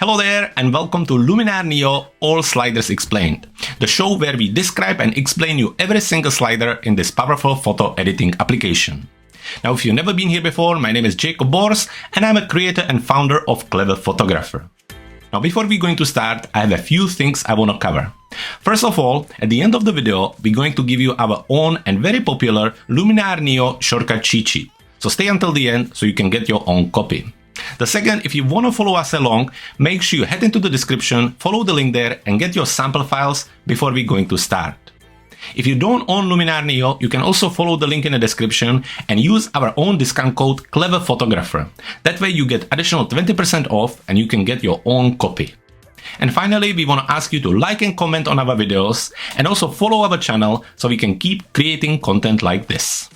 Hello there and welcome to Luminar NEO All Sliders Explained, the show where we describe and explain you every single slider in this powerful photo editing application. Now, if you've never been here before, my name is Jakub and I'm a creator and founder of Clever Photographer. Now, before we're going to start, I have a few things I want to cover. First of all, at the end of the video, we're going to give you our own and very popular Luminar NEO shortcut cheat sheet. So stay until the end so you can get your own copy. The second, if you want to follow us along, make sure you head into the description, follow the link there and get your sample files before we're going to start. If you don't own Luminar NEO, you can also follow the link in the description and use our own discount code Clever Photographer. That way you get additional 20% off and you can get your own copy. And finally, we want to ask you to like and comment on our videos and also follow our channel so we can keep creating content like this.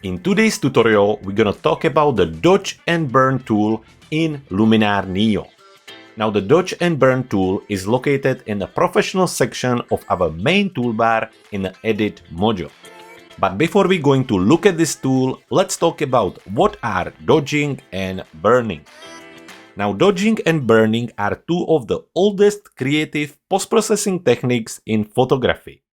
In today's tutorial, we're going to talk about the Dodge and Burn tool in Luminar NEO. Now, the Dodge and Burn tool is located in the professional section of our main toolbar in the Edit module. But before we're going to look at this tool, let's talk about what are dodging and burning. Now, dodging and burning are two of the oldest creative post-processing techniques in photography.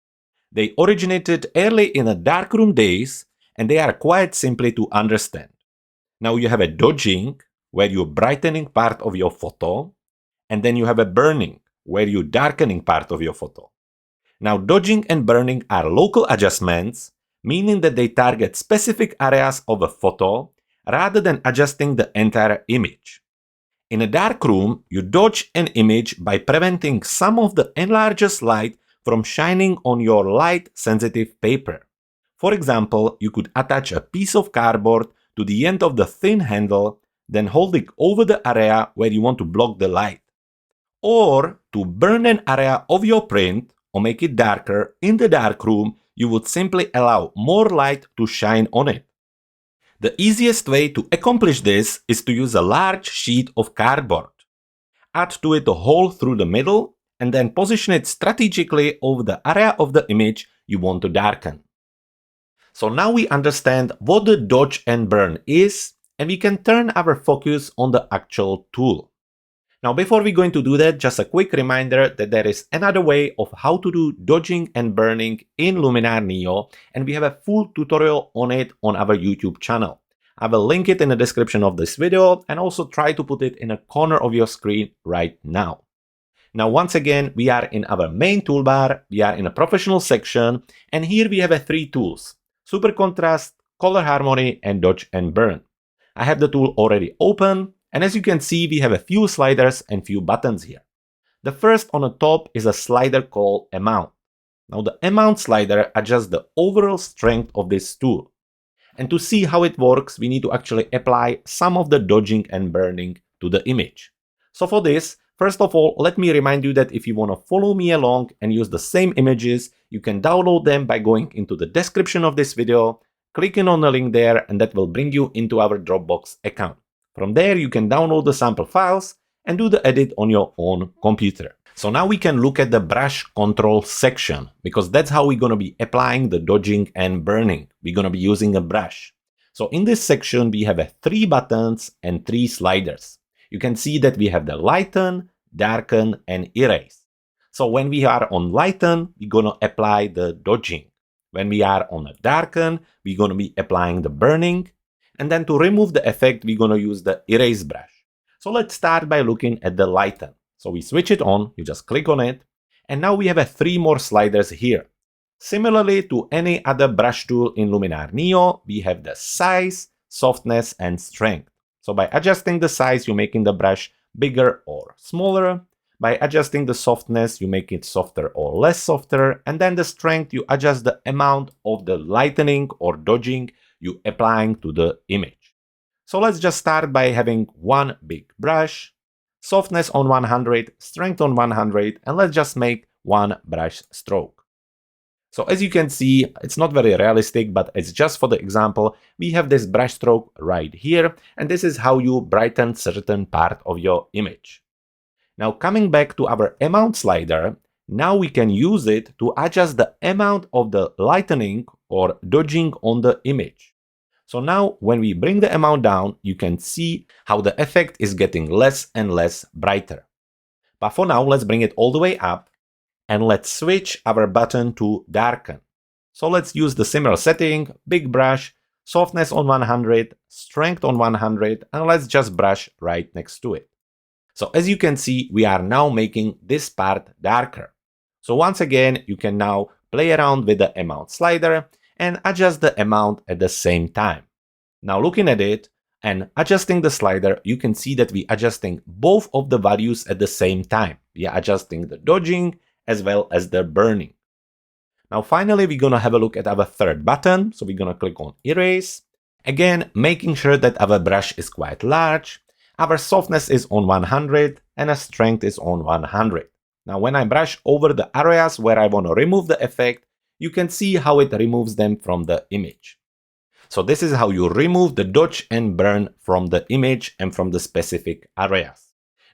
They originated early in the darkroom days and they are quite simply to understand. Now, you have a dodging, where you're brightening part of your photo, and then you have a burning, where you're darkening part of your photo. Now, dodging and burning are local adjustments, meaning that they target specific areas of a photo rather than adjusting the entire image. In a dark room, you dodge an image by preventing some of the enlarged light from shining on your light-sensitive paper. For example, you could attach a piece of cardboard to the end of the thin handle, then hold it over the area where you want to block the light. Or, to burn an area of your print or make it darker in the dark room, you would simply allow more light to shine on it. The easiest way to accomplish this is to use a large sheet of cardboard. Add to it a hole through the middle and then position it strategically over the area of the image you want to darken. So now we understand what the dodge and burn is, and we can turn our focus on the actual tool. Now, before we're going to do that, just a quick reminder that there is another way of how to do dodging and burning in Luminar NEO, and we have a full tutorial on it on our YouTube channel. I will link it in the description of this video and also try to put it in a corner of your screen right now. Now, once again, we are in our main toolbar, we are in a professional section, and here we have three tools: Super Contrast, Color Harmony, and Dodge and Burn. I have the tool already open, and as you can see, we have a few sliders and few buttons here. The first on the top is a slider called Amount. Now, the Amount slider adjusts the overall strength of this tool. And to see how it works, we need to actually apply some of the dodging and burning to the image. So for this, first of all, let me remind you that if you want to follow me along and use the same images, you can download them by going into the description of this video, clicking on the link there, and that will bring you into our Dropbox account. From there, you can download the sample files and do the edit on your own computer. So now we can look at the brush control section, because that's how we're going to be applying the dodging and burning. We're going to be using a brush. So in this section, we have 3 buttons and 3 sliders. You can see that we have the lighten, darken, and erase. So when we are on lighten, we're going to apply the dodging. When we are on a darken, we're going to be applying the burning. And then to remove the effect, we're going to use the erase brush. So let's start by looking at the lighten. So we switch it on, you just click on it. And now we have 3 more sliders here. Similarly to any other brush tool in Luminar NEO, we have the size, softness, and strength. So by adjusting the size, you're making the brush bigger or smaller. By adjusting the softness, you make it softer or less softer. And then the strength, you adjust the amount of the lightening or dodging you applying to the image. So let's just start by having one big brush, softness on 100, strength on 100, and let's just make one brush stroke. So as you can see, it's not very realistic, but it's just for the example. We have this brush stroke right here, and this is how you brighten certain part of your image. Now coming back to our amount slider, now we can use it to adjust the amount of the lightening or dodging on the image. So now when we bring the amount down, you can see how the effect is getting less and less brighter. But for now, let's bring it all the way up and let's switch our button to darken. So let's use the similar setting, big brush, softness on 100, strength on 100, and let's just brush right next to it. So as you can see, we are now making this part darker. So once again, you can now play around with the amount slider and adjust the amount at the same time. Now looking at it and adjusting the slider, you can see that we're adjusting both of the values at the same time. We are adjusting the dodging as well as the burning. Now finally, we're going to have a look at our third button. So we're going to click on erase. Again, making sure that our brush is quite large. Our softness is on 100 and our strength is on 100. Now when I brush over the areas where I want to remove the effect, you can see how it removes them from the image. So this is how you remove the dodge and burn from the image and from the specific areas.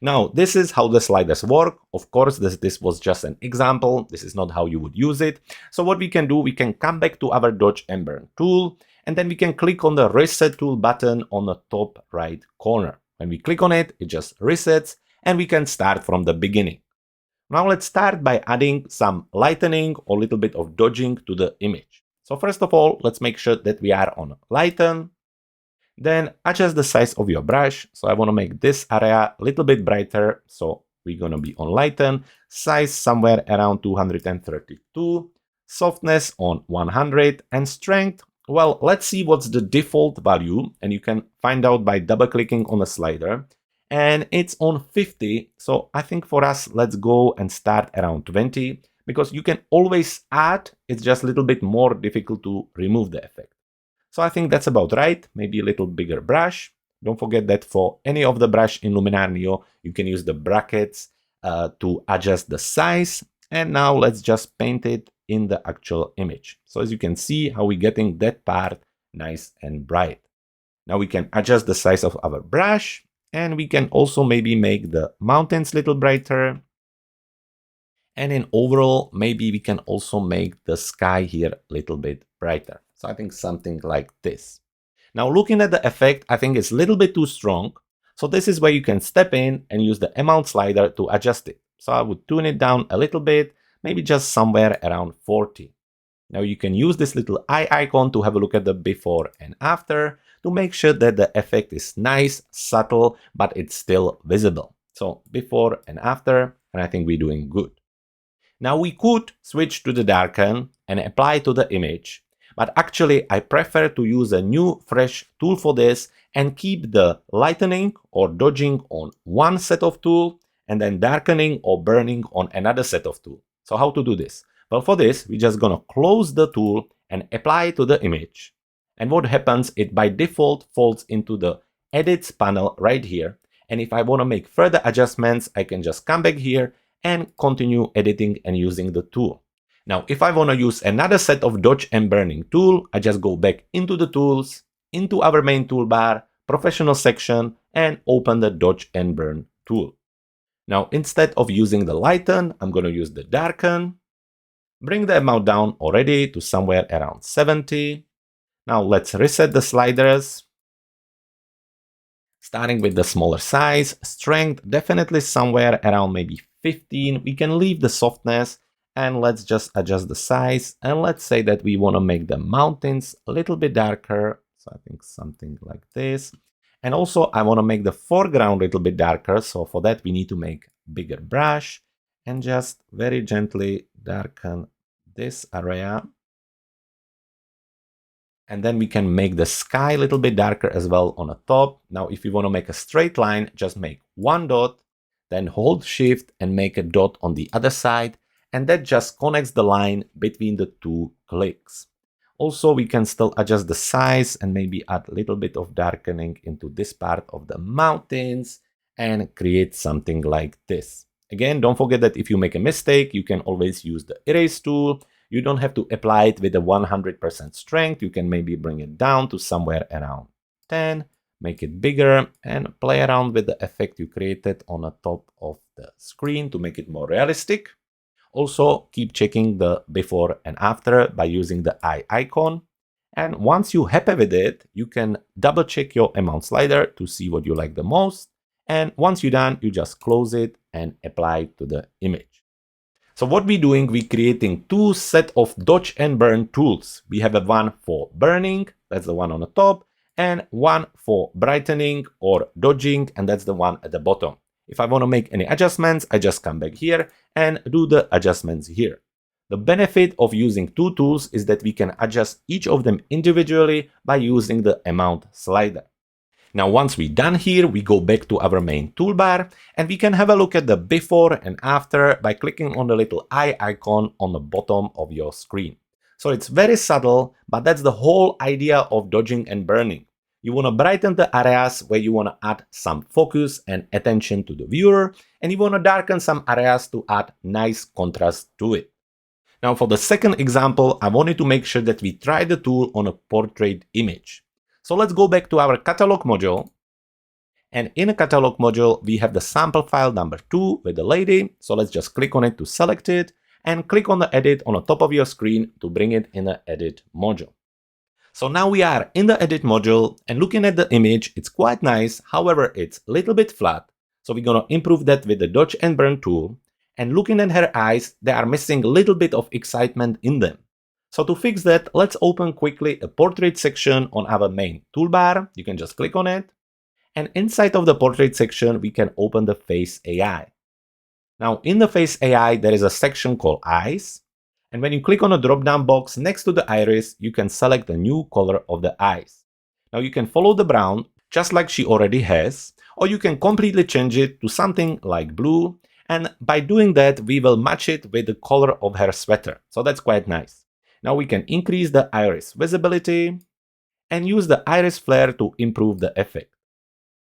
Now, this is how the sliders work. Of course, this was just an example. This is not how you would use it. So what we can do, we can come back to our dodge and burn tool, and then we can click on the reset tool button on the top right corner. When we click on it, it just resets, and we can start from the beginning. Now let's start by adding some lightening or a little bit of dodging to the image. So first of all, let's make sure that we are on lighten. Then adjust the size of your brush. So I want to make this area a little bit brighter. So we're going to be on lighten, size somewhere around 232, softness on 100, and strength. Well, let's see what's the default value. And you can find out by double clicking on the slider. And it's on 50. So I think for us, let's go and start around 20. Because you can always add, it's just a little bit more difficult to remove the effect. So I think that's about right, maybe a little bigger brush. Don't forget that for any of the brush in Luminar NEO, you can use the brackets to adjust the size. And now let's just paint it in the actual image. So as you can see how we're getting that part nice and bright. Now we can adjust the size of our brush, and we can also maybe make the mountains a little brighter. And in overall, maybe we can also make the sky here a little bit brighter. So I think something like this. Now looking at the effect, I think it's a little bit too strong. So this is where you can step in and use the amount slider to adjust it. So I would tune it down a little bit, maybe just somewhere around 40. Now you can use this little eye icon to have a look at the before and after to make sure that the effect is nice, subtle, but it's still visible. So before and after, and I think we're doing good. Now we could switch to the darken and apply to the image, but actually I prefer to use a new fresh tool for this and keep the lightening or dodging on one set of tool and then darkening or burning on another set of tool. So how to do this? Well, for this, we're just gonna close the tool and apply to the image. And what happens, it by default falls into the edits panel right here. And if I wanna make further adjustments, I can just come back here and continue editing and using the tool. Now, if I want to use another set of dodge and burning tool, I just go back into the tools, into our main toolbar, professional section, and open the dodge and burn tool. Now, instead of using the lighten, I'm going to use the darken. Bring the amount down already to somewhere around 70. Now let's reset the sliders. Starting with the smaller size, strength definitely somewhere around maybe 15. We can leave the softness and let's just adjust the size. And let's say that we want to make the mountains a little bit darker. So I think something like this. And also I want to make the foreground a little bit darker. So for that we need to make bigger brush and just very gently darken this area. And then we can make the sky a little bit darker as well on the top. Now, if you want to make a straight line, just make one dot, then hold shift and make a dot on the other side. And that just connects the line between the two clicks. Also, we can still adjust the size and maybe add a little bit of darkening into this part of the mountains and create something like this. Again, don't forget that if you make a mistake, you can always use the erase tool. You don't have to apply it with a 100% strength. You can maybe bring it down to somewhere around 10, make it bigger, and play around with the effect you created on the top of the screen to make it more realistic. Also, keep checking the before and after by using the eye icon. And once you're happy with it, you can double check your amount slider to see what you like the most. And once you're done, you just close it and apply it to the image. So what we're doing, we're creating two set of dodge and burn tools. We have a one for burning, that's the one on the top, and one for brightening or dodging, and that's the one at the bottom. If I want to make any adjustments, I just come back here and do the adjustments here. The benefit of using two tools is that we can adjust each of them individually by using the amount slider. Now, once we're done here, we go back to our main toolbar and we can have a look at the before and after by clicking on the little eye icon on the bottom of your screen. So it's very subtle, but that's the whole idea of dodging and burning. You want to brighten the areas where you want to add some focus and attention to the viewer, and you want to darken some areas to add nice contrast to it. Now, for the second example, I wanted to make sure that we try the tool on a portrait image. So let's go back to our catalog module. And in a catalog module, we have the sample file number 2 with the lady. So let's just click on it to select it and click on the edit on the top of your screen to bring it in the edit module. So now we are in the edit module and looking at the image, it's quite nice. However, it's a little bit flat. So we're going to improve that with the dodge and burn tool. And looking at her eyes, they are missing a little bit of excitement in them. So to fix that, let's open quickly a portrait section on our main toolbar. You can just click on it. And inside of the portrait section, we can open the Face AI. Now in the Face AI, there is a section called Eyes. And when you click on the drop-down box next to the iris, you can select the new color of the eyes. Now you can follow the brown, just like she already has, or you can completely change it to something like blue. And by doing that, we will match it with the color of her sweater. So that's quite nice. Now we can increase the iris visibility and use the iris flare to improve the effect.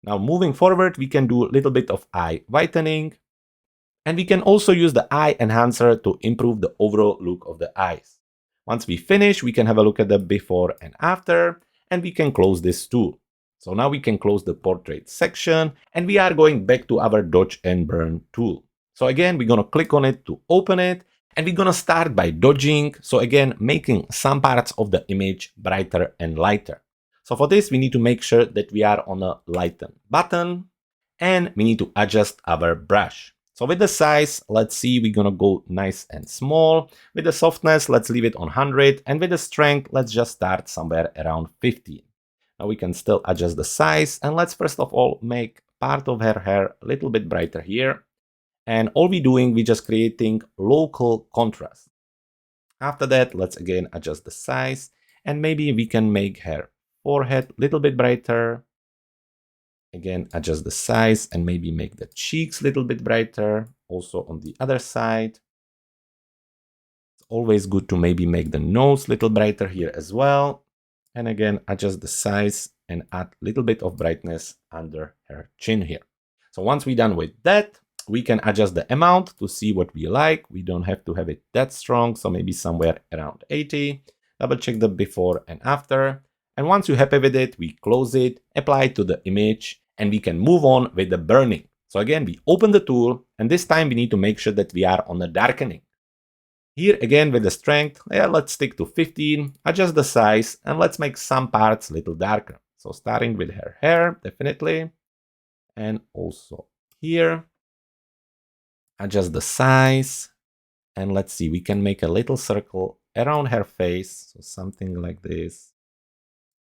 Now moving forward, we can do a little bit of eye whitening. And we can also use the eye enhancer to improve the overall look of the eyes. Once we finish, we can have a look at the before and after, and we can close this tool. So now we can close the portrait section, and we are going back to our dodge and burn tool. So again, we're going to click on it to open it, and we're going to start by dodging. So again, making some parts of the image brighter and lighter. So for this, we need to make sure that we are on a lighten button, and we need to adjust our brush. So with the size, let's see, we're gonna go nice and small. With the softness, let's leave it on 100. And with the strength, let's just start somewhere around 15. Now we can still adjust the size. And let's first of all make part of her hair a little bit brighter here. And all we're doing, we're just creating local contrast. After that, let's again adjust the size. And maybe we can make her forehead a little bit brighter. Again, adjust the size and maybe make the cheeks a little bit brighter. Also on the other side. It's always good to maybe make the nose a little brighter here as well. And again, adjust the size and add a little bit of brightness under her chin here. So once we're done with that, we can adjust the amount to see what we like. We don't have to have it that strong. So maybe somewhere around 80. Double check the before and after. And once you're happy with it, we close it, apply it to the image, and we can move on with the burning. So again, we open the tool, and this time we need to make sure that we are on the darkening. Here again with the strength, let's stick to 15, adjust the size, and let's make some parts a little darker. So starting with her hair, definitely. And also here, adjust the size. And let's see, we can make a little circle around her face. So something like this.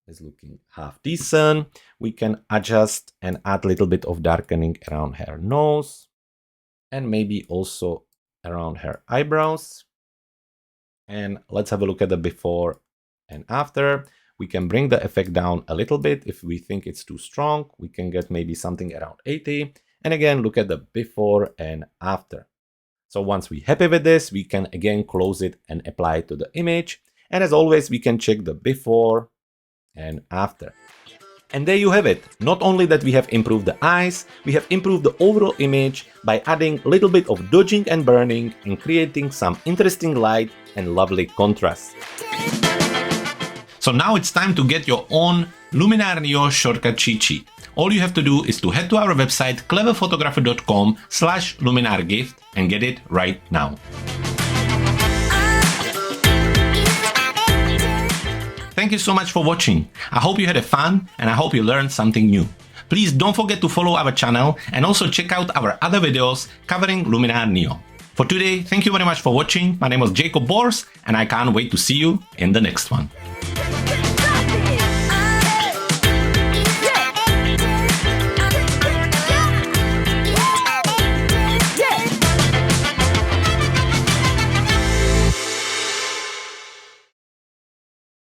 Is looking half decent. We can adjust and add a little bit of darkening around her nose and maybe also around her eyebrows. And let's have a look at the before and after. We can bring the effect down a little bit. If we think it's too strong, we can get maybe something around 80. And again, look at the before and after. So once we're happy with this, we can again close it and apply it to the image. And as always, we can check the before and after. And there you have it. Not only that we have improved the eyes, we have improved the overall image by adding a little bit of dodging and burning and creating some interesting light and lovely contrast. So now it's time to get your own Luminar NEO shortcut cheat sheet. All you have to do is to head to our website cleverphotographer.com/luminargift and get it right now. Thank thank you so much for watching. I hope you had fun and I hope you learned something new. Please don't forget to follow our channel and also check out our other videos covering Luminar NEO. For today, thank you very much for watching. My name is Jakub and I can't wait to see you in the next one.